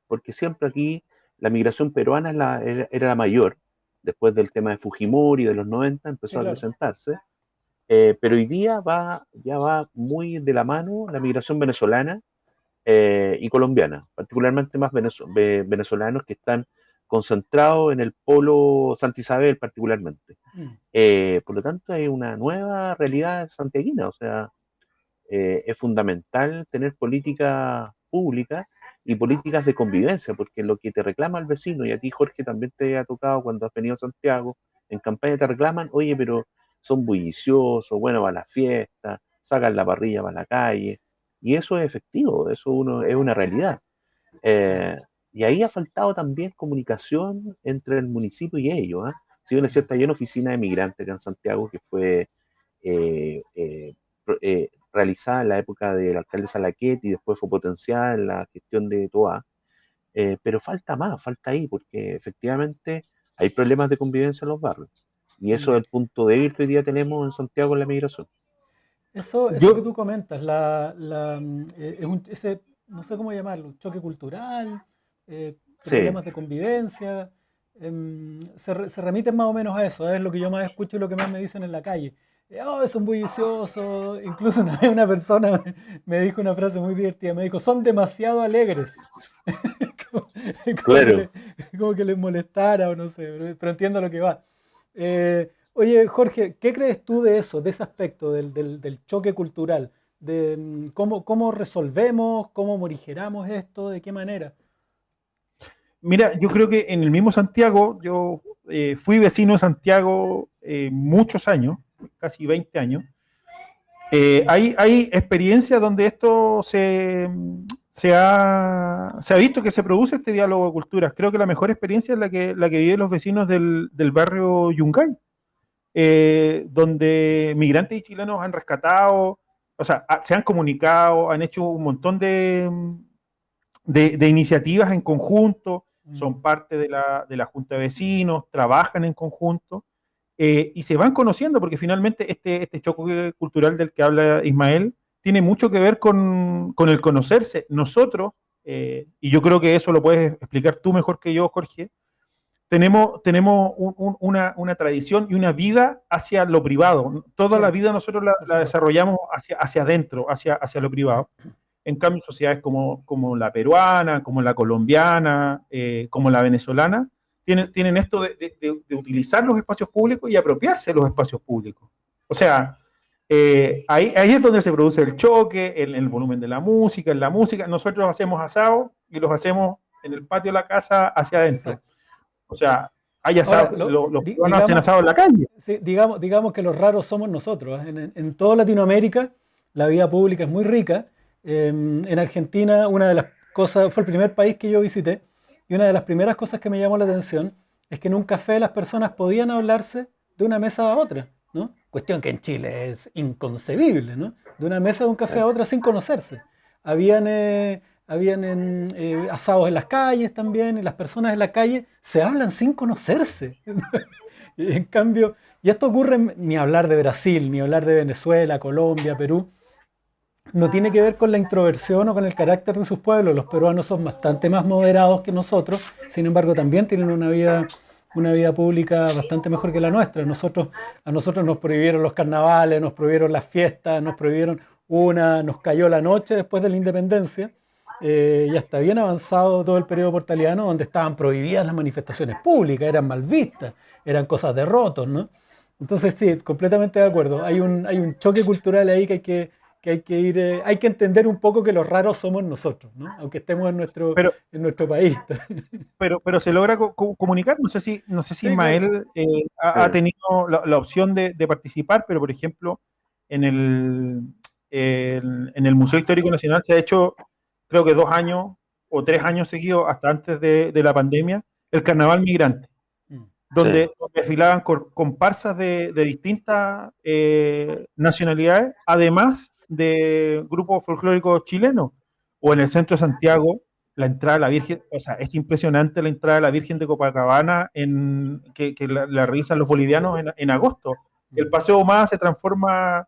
porque siempre aquí la migración peruana era la mayor, después del tema de Fujimori de los 90 empezó a presentarse, pero hoy día ya va muy de la mano la migración venezolana y colombiana, particularmente más venezolanos que están concentrados en el polo Santa Isabel particularmente. Por lo tanto, hay una nueva realidad santiaguina, o sea, es fundamental tener políticas públicas y políticas de convivencia, porque lo que te reclama el vecino, y a ti, Jorge, también te ha tocado cuando has venido a Santiago, en campaña te reclaman, oye, pero son bulliciosos, bueno, va a la fiesta, sacan la parrilla para la calle, y eso es efectivo, es una realidad. Y ahí ha faltado también comunicación entre el municipio y ellos. Si bien es cierto, hay una oficina de migrantes acá en Santiago que fue realizada en la época del alcalde Salaquet y después fue potenciada en la gestión de Toa, pero falta ahí, porque efectivamente hay problemas de convivencia en los barrios. Y eso es el punto débil que hoy día tenemos en Santiago en la migración. Eso que tú comentas, ese, no sé cómo llamarlo, choque cultural, problemas de convivencia, se remiten más o menos a eso, es lo que yo más escucho y lo que más me dicen en la calle. Son bulliciosos. Incluso una persona me dijo una frase muy divertida, me dijo, son demasiado alegres. como que, Claro. como que les molestara o no sé, pero entiendo lo que va. Oye, Jorge, ¿qué crees tú de eso, de ese aspecto del choque cultural? De cómo resolvemos, cómo morigeramos esto, de qué manera. Mira, yo creo que en el mismo Santiago, yo fui vecino de Santiago muchos años, casi 20 años. Hay experiencias donde esto se ha visto que se produce este diálogo de culturas. Creo que la mejor experiencia es la que viven los vecinos del barrio Yungay, donde migrantes y chilenos han rescatado, o sea, se han comunicado, han hecho un montón de iniciativas en conjunto, Mm, son parte de la Junta de Vecinos, trabajan en conjunto y se van conociendo porque finalmente este choque cultural del que habla Ismael tiene mucho que ver con el conocerse. Nosotros, y yo creo que eso lo puedes explicar tú mejor que yo, Jorge, tenemos una tradición y una vida hacia lo privado. Toda la sí, vida nosotros la, por la supuesto. desarrollamos hacia adentro, hacia lo privado. En cambio, sociedades como la peruana, como la colombiana, como la venezolana, tienen esto de utilizar los espacios públicos y apropiarse de los espacios públicos. O sea, ahí es donde se produce el choque, el volumen de la música, en la música. Nosotros hacemos asados y los hacemos en el patio de la casa hacia adentro. Exacto. O sea, hay Ahora, asado, los peruanos hacen digamos, asado en la calle. sí, digamos que los raros somos nosotros. En toda Latinoamérica la vida pública es muy rica. En Argentina, una de las cosas, fue el primer país que yo visité, y una de las primeras cosas que me llamó la atención es que en un café las personas podían hablarse de una mesa a otra, ¿no? Cuestión que en Chile es inconcebible, ¿no? De una mesa de un café a otra sin conocerse. Habían, asados en las calles también, y las personas en la calle se hablan sin conocerse. Y en cambio, y esto ocurre ni hablar de Brasil, ni hablar de Venezuela, Colombia, Perú, no tiene que ver con la introversión o con el carácter de sus pueblos. Los peruanos son bastante más moderados que nosotros, sin embargo también tienen una vida pública bastante mejor que la nuestra. A nosotros nos prohibieron los carnavales, nos prohibieron las fiestas, nos prohibieron nos cayó la noche después de la independencia. Ya está bien avanzado todo el periodo portaliano, donde estaban prohibidas las manifestaciones públicas, eran mal vistas, eran cosas de rotos, ¿no? Entonces, sí, completamente de acuerdo. Hay un choque cultural ahí hay que entender un poco que los raros somos nosotros, ¿no? Aunque estemos Pero, en nuestro país. pero se logra comunicar. No sé si Sí, claro. Ismael ha Eh, tenido la opción de participar, pero por ejemplo, en el Museo Histórico Nacional se ha hecho, creo que 2 años o 3 años seguidos, hasta antes de la pandemia, el Carnaval Migrante, Mm, sí, donde desfilaban comparsas de distintas nacionalidades, además de grupos folclóricos chilenos, o en el centro de Santiago, la entrada a la Virgen, o sea, es impresionante la entrada a la Virgen de Copacabana que la realizan los bolivianos en agosto. El mm. Paseo Más se transforma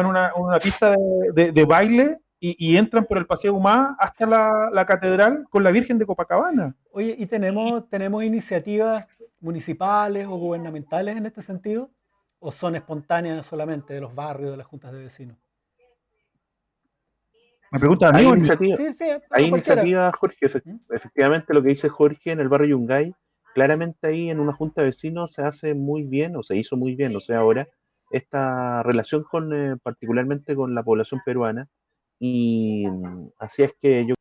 en una pista de baile y entran por el Paseo Humá hasta la catedral con la Virgen de Copacabana. Oye, ¿y tenemos iniciativas municipales o gubernamentales en este sentido? ¿O son espontáneas solamente de los barrios, de las juntas de vecinos? Me pregunta a mí hay o a mí. iniciativa, Sí, sí, hay a cualquiera. iniciativa, Jorge, ¿Mm? efectivamente lo que dice Jorge en el barrio Yungay, claramente ahí en una junta de vecinos se hace muy bien, o se hizo muy bien, o sea, ahora, esta relación particularmente con la población peruana, y así es que yo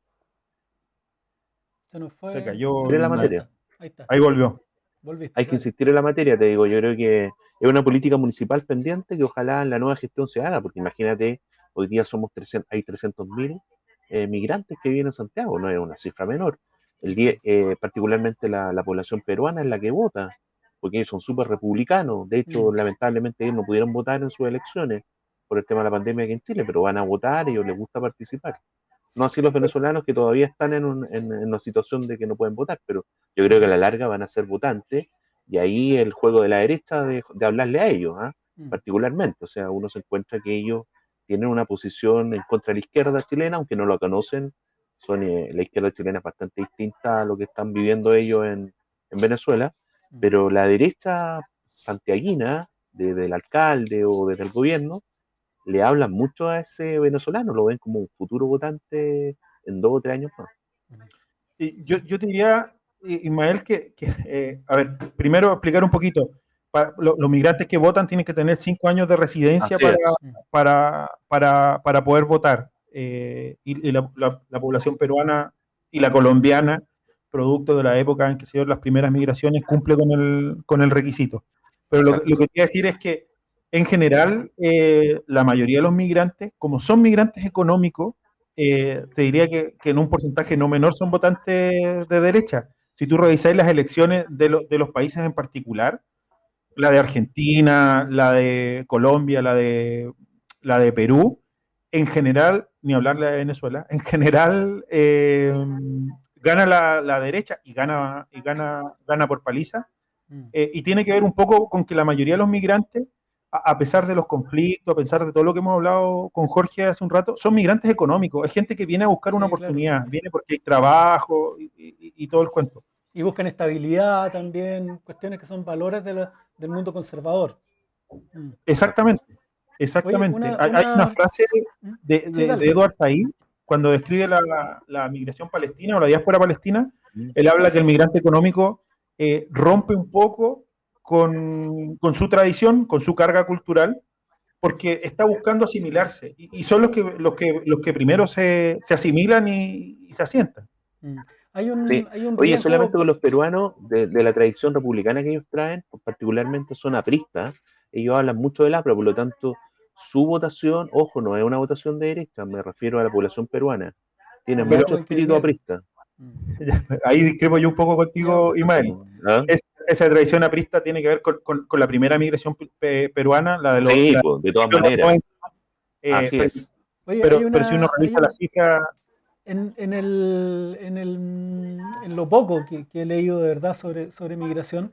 Se nos Se fue. cayó insistir en la Ahí materia, está, ahí está. Ahí volvió. Volviste, hay que dale. insistir en la materia, te digo, yo creo que es una política municipal pendiente que ojalá en la nueva gestión se haga, porque imagínate, hoy día hay 300.000 migrantes que viven en Santiago, no es una cifra menor. Exacto. Particularmente la población peruana es la que vota, porque ellos son súper republicanos, de hecho, Mm, lamentablemente ellos no pudieron votar en sus elecciones por el tema de la pandemia aquí en Chile, pero van a votar y a ellos les gusta participar. No así los venezolanos que todavía están en una situación de que no pueden votar, pero yo creo que a la larga van a ser votantes y ahí el juego de la derecha de hablarle a ellos, ¿ah? mm. Particularmente, o sea, uno se encuentra que ellos tienen una posición en contra de la izquierda chilena, aunque no lo conocen, la izquierda chilena es bastante distinta a lo que están viviendo ellos en Venezuela, Mm. pero la derecha santiaguina, desde el alcalde o desde el gobierno, le hablan mucho a ese venezolano, lo ven como un futuro votante en 2 o 3 años más. Mm. Yo te diría, Ismael, a ver, primero explicar un poquito. Los migrantes que votan tienen que tener 5 años de residencia Así es. para poder votar. Y la población peruana y la colombiana, producto de la época en que se dieron las primeras migraciones, cumple con el requisito. Pero lo que quería decir es que, en general, la mayoría de los migrantes, como son migrantes económicos, te diría que en un porcentaje no menor son votantes de derecha. Si tú revisáis las elecciones de los países en particular, la de Argentina, la de Colombia, la de Perú, en general, ni hablar de Venezuela, en general gana la derecha y gana por paliza. Y tiene que ver un poco con que la mayoría de los migrantes, a pesar de los conflictos, a pesar de todo lo que hemos hablado con Jorge hace un rato, son migrantes económicos. Es gente que viene a buscar una oportunidad, claro. viene porque hay trabajo y todo el cuento. Y buscan estabilidad también, cuestiones que son valores del mundo conservador. Exactamente, Oye, exactamente. Hay una frase Sí, de dale. Edward Said, cuando describe la migración palestina o la diáspora palestina. Él habla que el migrante económico rompe un poco con su tradición, con su carga cultural, porque está buscando asimilarse y son los que primero se asimilan y se asientan. Hay Sí. hay un Oye, solamente riesgo. con los peruanos, de la tradición republicana que ellos traen, pues particularmente son apristas, ellos hablan mucho del APRA, por lo tanto, su votación, ojo, no es una votación de derecha, me refiero a la población peruana, tiene Allá mucho pueden que espíritu difieren. aprista. Mm. Ahí discrepo yo un poco Ya, contigo, Ismael. ¿Ah? Esa tradición aprista tiene que ver con la primera migración peruana, la de los Sí, pues, de todas maneras, 90, así pero, es. oye, pero si uno revisa la cifra, en lo poco que he leído de verdad sobre migración,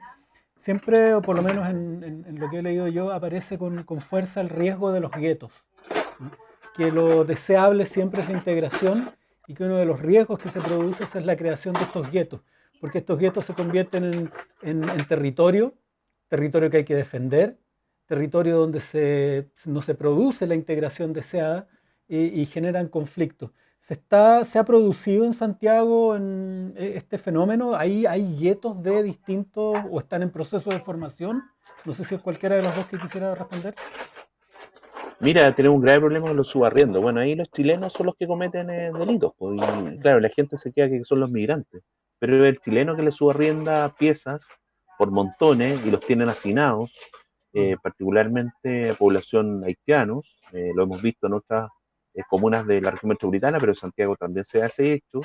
siempre, o por lo menos en lo que he leído yo, aparece con fuerza el riesgo de los guetos. ¿No? Que lo deseable siempre es la integración y que uno de los riesgos que se produce es la creación de estos guetos, porque estos guetos se convierten en territorio que hay que defender, territorio donde no se produce la integración deseada y generan conflictos. Se ha producido en Santiago este fenómeno. Hay guetos de distintos o están en proceso de formación. No sé si es cualquiera de los dos que quisiera responder. Mira, tenemos un grave problema con los subarriendos. Bueno, ahí los chilenos son los que cometen delitos, pues, y claro, la gente se queda que son los migrantes, pero el chileno que le subarrienda piezas por montones y los tienen hacinados, Mm. particularmente a población haitianos, lo hemos visto en otras comunas de la región metropolitana, pero en Santiago también se hace esto,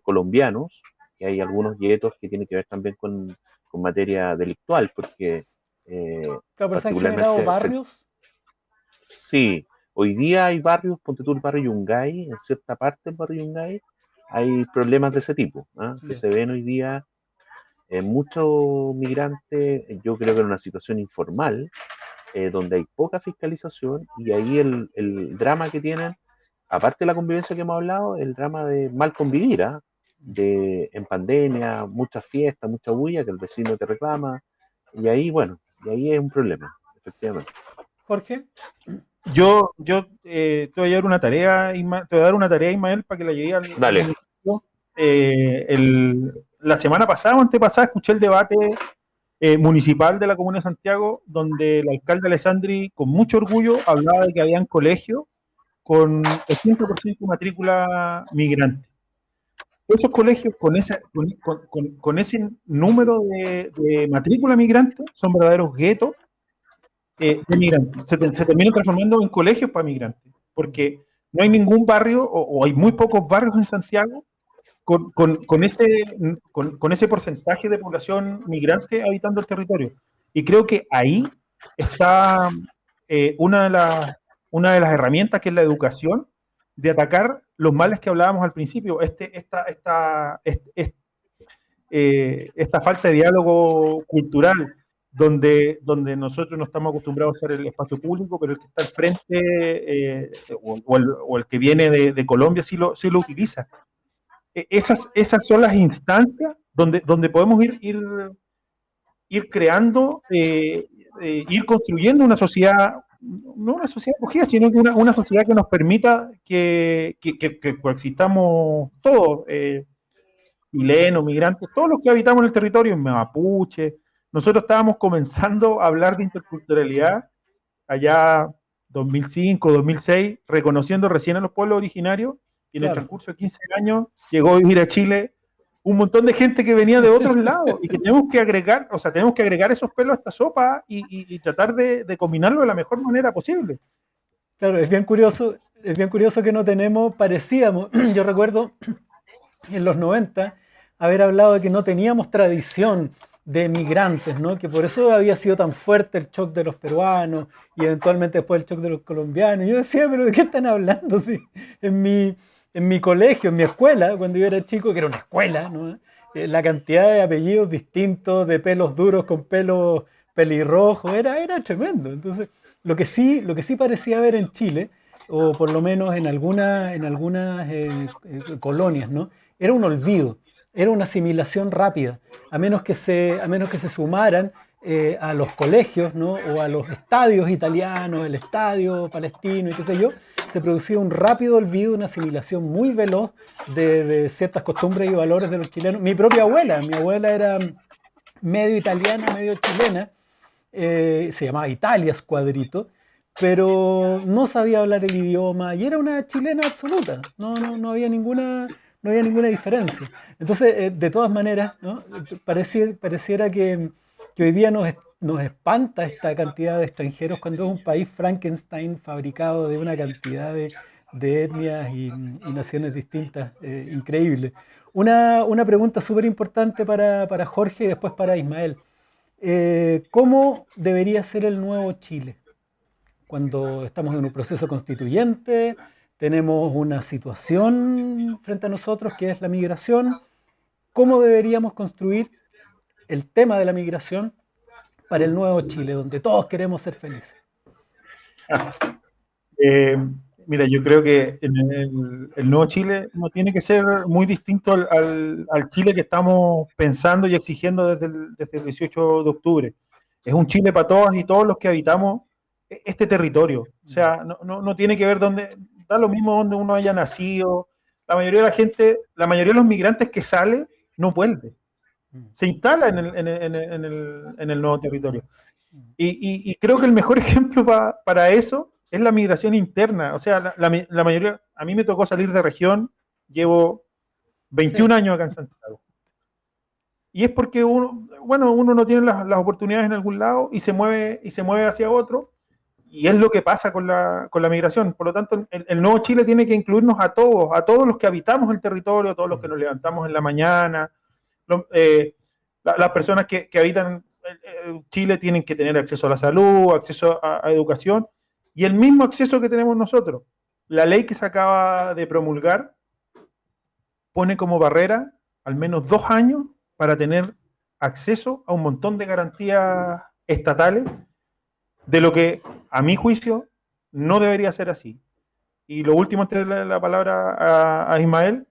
colombianos, y hay algunos guetos que tienen que ver también con materia delictual, porque Claro, pero se han generado particularmente barrios. sí, hoy día hay barrios, ponte tú el barrio Yungay, en cierta parte del barrio Yungay, hay problemas de ese tipo, ¿ah? Que Ya. se ven hoy día muchos migrantes, yo creo que en una situación informal, donde hay poca fiscalización y ahí el drama que tienen, aparte de la convivencia que hemos hablado, el drama de mal convivir, ¿ah? En pandemia, muchas fiestas, mucha bulla, que el vecino te reclama, y ahí, bueno, y ahí es un problema, efectivamente. Jorge. te voy a dar una tarea, te voy a dar una tarea, Ismael, para que la lleve al Dale. municipio. La semana pasada o antepasada escuché el debate municipal de la Comuna de Santiago, donde el alcalde Alessandri, con mucho orgullo, hablaba de que habían colegios con 80% matrícula migrante. Esos colegios con ese número de matrícula migrante son verdaderos guetos de migrantes. Se terminan transformando en colegios para migrantes, porque no hay ningún barrio o hay muy pocos barrios en Santiago con ese porcentaje de población migrante habitando el territorio. Y creo que ahí está una de las herramientas, que es la educación, de atacar los males que hablábamos al principio, esta falta de diálogo cultural, donde nosotros no estamos acostumbrados a ser el espacio público, pero el que está al frente o el que viene de Colombia sí lo utiliza. Esas son las instancias donde podemos ir creando, ir construyendo una sociedad, no una sociedad acogida, sino que una sociedad que nos permita que coexistamos todos. chilenos, migrantes, todos los que habitamos en el territorio, mapuche. Nosotros estábamos comenzando a hablar de interculturalidad allá 2005, 2006, reconociendo recién a los pueblos originarios, y en el Claro. transcurso de 15 años llegó a vivir a Chile un montón de gente que venía de otros lados y que tenemos que agregar, o sea, tenemos que agregar esos pelos a esta sopa y tratar de combinarlo de la mejor manera posible. Claro, es bien curioso que no tenemos, parecíamos, yo recuerdo en los 90 haber hablado de que no teníamos tradición de migrantes, ¿no? Que por eso había sido tan fuerte el shock de los peruanos y eventualmente después el shock de los colombianos. Yo decía, pero ¿de qué están hablando? Sí, en mi colegio, en mi escuela, cuando yo era chico, que era una escuela, ¿no? La cantidad de apellidos distintos, de pelos duros con pelos pelirrojos, era tremendo. Entonces, lo que sí parecía haber en Chile, o por lo menos en algunas colonias, ¿no? Era un olvido, era una asimilación rápida, a menos que se sumaran a los colegios, ¿no? O a los estadios italianos, el estadio palestino y qué sé yo, se producía un rápido olvido, una asimilación muy veloz de ciertas costumbres y valores de los chilenos. Mi abuela era medio italiana, medio chilena, se llamaba Italia Squadrito, pero no sabía hablar el idioma y era una chilena absoluta, no había no había ninguna diferencia. Entonces, de todas maneras, ¿no? Pareciera que hoy día nos espanta esta cantidad de extranjeros cuando es un país Frankenstein fabricado de una cantidad de etnias y naciones distintas, increíble. Una pregunta súper importante para Jorge y después para Ismael. ¿Cómo debería ser el nuevo Chile? Cuando estamos en un proceso constituyente, tenemos una situación frente a nosotros que es la migración. ¿Cómo deberíamos construir el tema de la migración para el nuevo Chile, donde todos queremos ser felices? Eh, Mira, yo creo que el nuevo Chile no tiene que ser muy distinto al Chile que estamos pensando y exigiendo desde el 18 de octubre. Es un Chile para todas y todos los que habitamos este territorio. O sea, no tiene que ver dónde, da lo mismo donde uno haya nacido. La mayoría de la gente, la mayoría de los migrantes que sale no vuelve. Se instala en el nuevo territorio. Y creo que el mejor ejemplo para eso es la migración interna. O sea, la mayoría, a mí me tocó salir de región, llevo 21 años acá en Santiago. Y es porque uno no tiene las oportunidades en algún lado y se mueve hacia otro. Y es lo que pasa con la migración. Por lo tanto, el nuevo Chile tiene que incluirnos a todos los que habitamos el territorio, a todos los que nos levantamos en la mañana, las personas que habitan Chile tienen que tener acceso a la salud, acceso a educación y el mismo acceso que tenemos nosotros. La ley que se acaba de promulgar pone como barrera al menos 2 años para tener acceso a un montón de garantías estatales, de lo que, a mi juicio, no debería ser así. Y lo último, antes de la palabra a Ismael,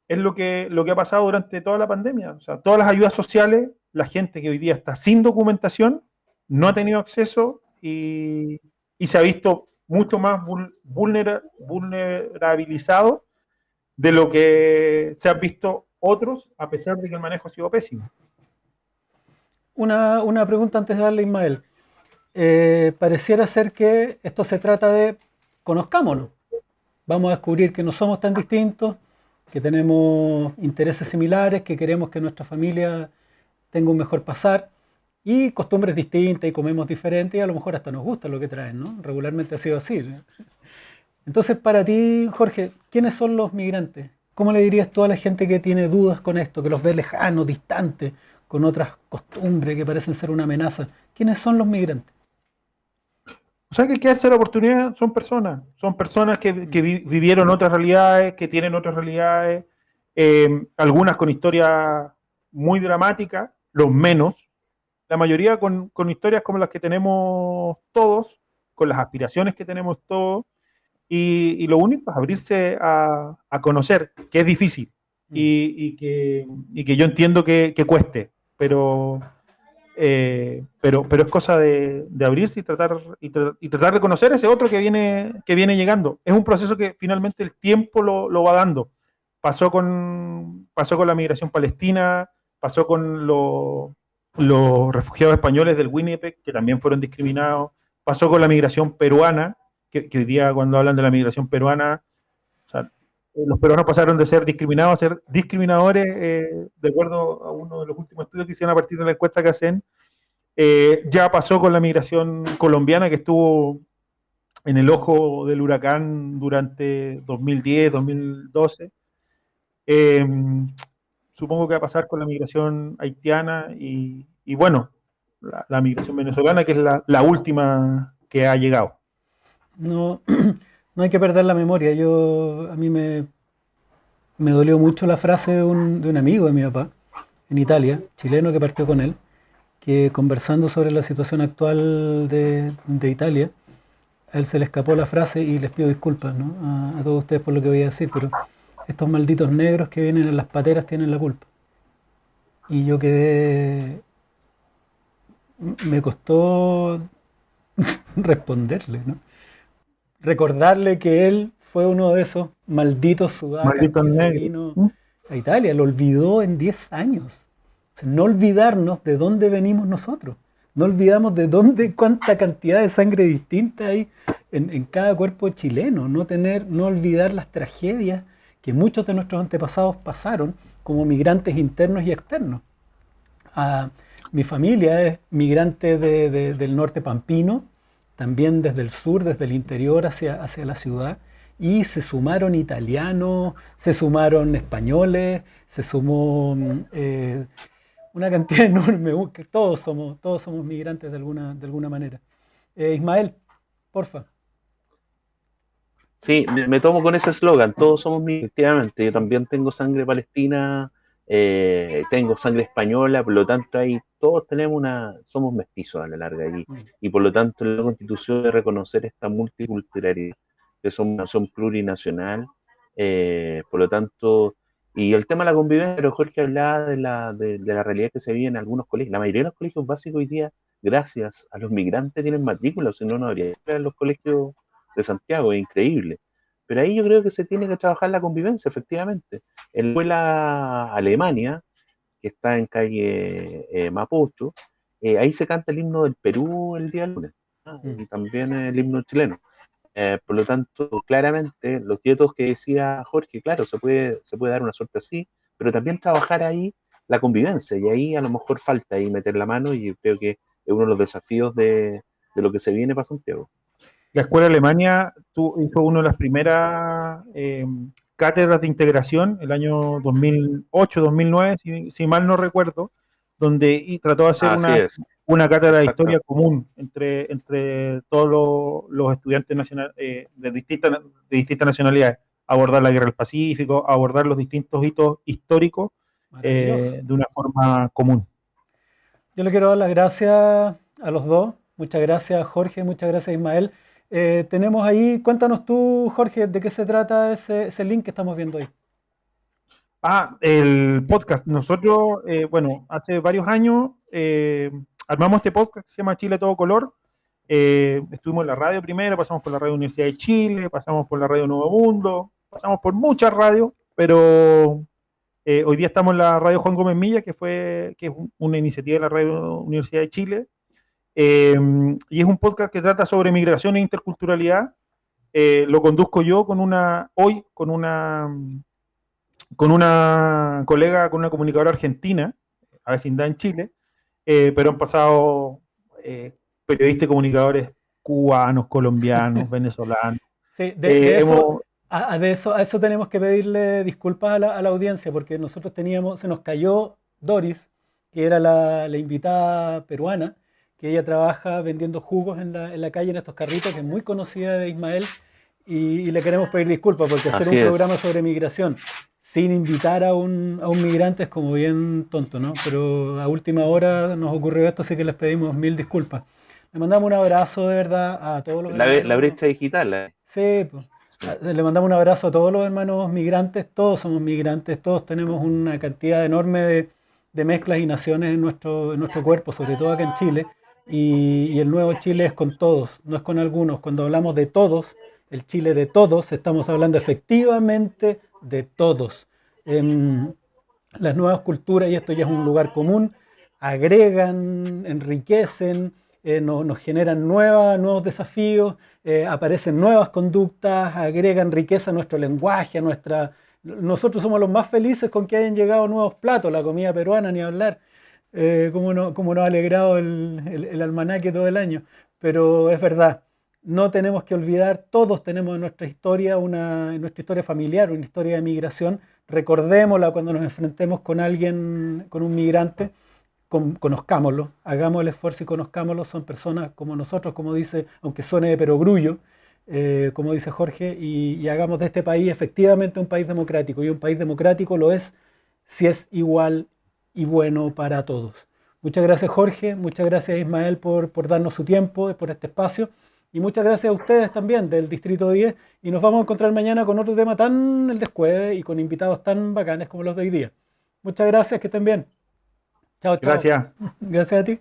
es lo que ha pasado durante toda la pandemia. O sea, todas las ayudas sociales, la gente que hoy día está sin documentación no ha tenido acceso y se ha visto mucho más vulnerabilizado de lo que se han visto otros, a pesar de que el manejo ha sido pésimo. Una pregunta antes de darle a Ismael. Pareciera ser que esto se trata de conozcámonos. Vamos a descubrir que no somos tan distintos, que tenemos intereses similares, que queremos que nuestra familia tenga un mejor pasar y costumbres distintas y comemos diferente y a lo mejor hasta nos gusta lo que traen, ¿no? Regularmente ha sido así, ¿no? Entonces, para ti, Jorge, ¿quiénes son los migrantes? ¿Cómo le dirías tú a la gente que tiene dudas con esto, que los ve lejanos, distantes, con otras costumbres que parecen ser una amenaza? ¿Quiénes son los migrantes? O sea, que hay que darse la oportunidad, son personas que vivieron otras realidades, que tienen otras realidades, algunas con historias muy dramáticas, los menos, la mayoría con historias como las que tenemos todos, con las aspiraciones que tenemos todos, y lo único es abrirse a conocer, que es difícil, y que yo entiendo que cueste, pero es cosa de abrirse y tratar de conocer ese otro que viene llegando. Es un proceso que finalmente el tiempo lo va dando, pasó con la migración palestina, pasó con los refugiados españoles del Winnipeg, que también fueron discriminados, pasó con la migración peruana, que hoy día cuando hablan de la migración peruana, o sea, los peruanos pasaron de ser discriminados a ser discriminadores, de acuerdo a uno de los últimos estudios que hicieron a partir de la encuesta que hacen. Ya pasó con la migración colombiana, que estuvo en el ojo del huracán durante 2010, 2012. Supongo que va a pasar con la migración haitiana y bueno, la migración venezolana, que es la última que ha llegado. No, no hay que perder la memoria. A mí me dolió mucho la frase de un amigo de mi papá en Italia, chileno que partió con él, que conversando sobre la situación actual de Italia, a él se le escapó la frase y les pido disculpas, ¿no? A todos ustedes por lo que voy a decir, pero estos malditos negros que vienen en las pateras tienen la culpa. Y yo me costó responderle, ¿no? Recordarle que él fue uno de esos malditos sudacas Malditos que se negros. vino a Italia, lo olvidó en 10 años. O sea, no olvidarnos de dónde venimos nosotros. No olvidamos de dónde, cuánta cantidad de sangre distinta hay en cada cuerpo chileno. No olvidar las tragedias que muchos de nuestros antepasados pasaron como migrantes internos y externos. Mi familia es migrante del norte pampino, también desde el sur, desde el interior hacia la ciudad, y se sumaron italianos, se sumaron españoles, se sumó una cantidad enorme, que todos somos migrantes de alguna manera. Ismael, porfa. Sí, me tomo con ese eslogan, todos somos migrantes, efectivamente. Yo también tengo sangre palestina, tengo sangre española, por lo tanto ahí todos somos mestizos a la larga y por lo tanto la Constitución debe reconocer esta multiculturalidad, que somos una nación plurinacional, por lo tanto, y el tema de la convivencia, pero Jorge hablaba de la realidad que se vive en algunos colegios. La mayoría de los colegios básicos hoy día, gracias a los migrantes, tienen matrícula, si no, no habría en los colegios de Santiago, es increíble. Pero ahí yo creo que se tiene que trabajar la convivencia, efectivamente. En la escuela Alemania, que está en calle Mapocho, ahí se canta el himno del Perú el día lunes, ¿no? Y también el himno chileno. Por lo tanto, claramente, los quietos que decía Jorge, claro, se puede dar una suerte así, pero también trabajar ahí la convivencia, y ahí a lo mejor falta ahí meter la mano, y creo que es uno de los desafíos de lo que se viene para Santiago. La Escuela Alemania hizo una de las primeras cátedras de integración, el año 2008-2009, si mal no recuerdo, donde trató de hacer una cátedra de historia común entre todos los estudiantes de distintas nacionalidades, abordar la Guerra del Pacífico, abordar los distintos hitos históricos de una forma común. Yo le quiero dar las gracias a los dos. Muchas gracias, Jorge, muchas gracias, Ismael. Tenemos ahí, cuéntanos tú, Jorge, de qué se trata ese link que estamos viendo ahí. El podcast. Nosotros, hace varios años armamos este podcast que se llama Chile a todo color. Estuvimos en la radio primero, pasamos por la radio Universidad de Chile, pasamos por la radio Nuevo Mundo, pasamos por muchas radios, pero hoy día estamos en la radio Juan Gómez Milla, que es una iniciativa de la radio Universidad de Chile. Y es un podcast que trata sobre migración e interculturalidad. Lo conduzco yo con una colega, con una comunicadora argentina, vecindad en Chile, pero han pasado periodistas y comunicadores cubanos, colombianos, venezolanos. Sí, a eso tenemos que pedirle disculpas a la audiencia, porque nosotros se nos cayó Doris, que era la invitada peruana, que ella trabaja vendiendo jugos en la calle en estos carritos, que es muy conocida de Ismael, y le queremos pedir disculpas porque hacer un programa sobre migración sin invitar a un migrante es como bien tonto, ¿no? Pero a última hora nos ocurrió esto, así que les pedimos 1000 disculpas. Le mandamos un abrazo de verdad a todos los hermanos. La brecha digital. Sí, pues. Le mandamos un abrazo a todos los hermanos migrantes. Todos somos migrantes, todos tenemos una cantidad enorme de mezclas y naciones en nuestro cuerpo, sobre todo acá en Chile. Y el nuevo Chile es con todos, no es con algunos. Cuando hablamos de todos, el Chile de todos, estamos hablando efectivamente de todos. Las nuevas culturas, y esto ya es un lugar común, agregan, enriquecen, nos generan nuevos desafíos, aparecen nuevas conductas, agregan riqueza a nuestro lenguaje, a nuestra... Nosotros somos los más felices con que hayan llegado nuevos platos, la comida peruana, ni hablar, cómo nos ha alegrado el almanaque todo el año. Pero es verdad, no tenemos que olvidar, todos tenemos en nuestra historia, en nuestra historia familiar, una historia de migración. Recordémosla cuando nos enfrentemos con alguien, con un migrante, conozcámoslo, hagamos el esfuerzo y conozcámoslo. Son personas como nosotros, como dice, aunque suene de perogrullo, como dice Jorge, y hagamos de este país efectivamente un país democrático. Y un país democrático lo es si es igual y bueno para todos. Muchas gracias, Jorge, muchas gracias, Ismael, por darnos su tiempo, por este espacio. Y muchas gracias a ustedes también del Distrito 10. Y nos vamos a encontrar mañana con otro tema tan el descueve y con invitados tan bacanes como los de hoy día. Muchas gracias, que estén bien. Chao, chao. Gracias. Gracias a ti.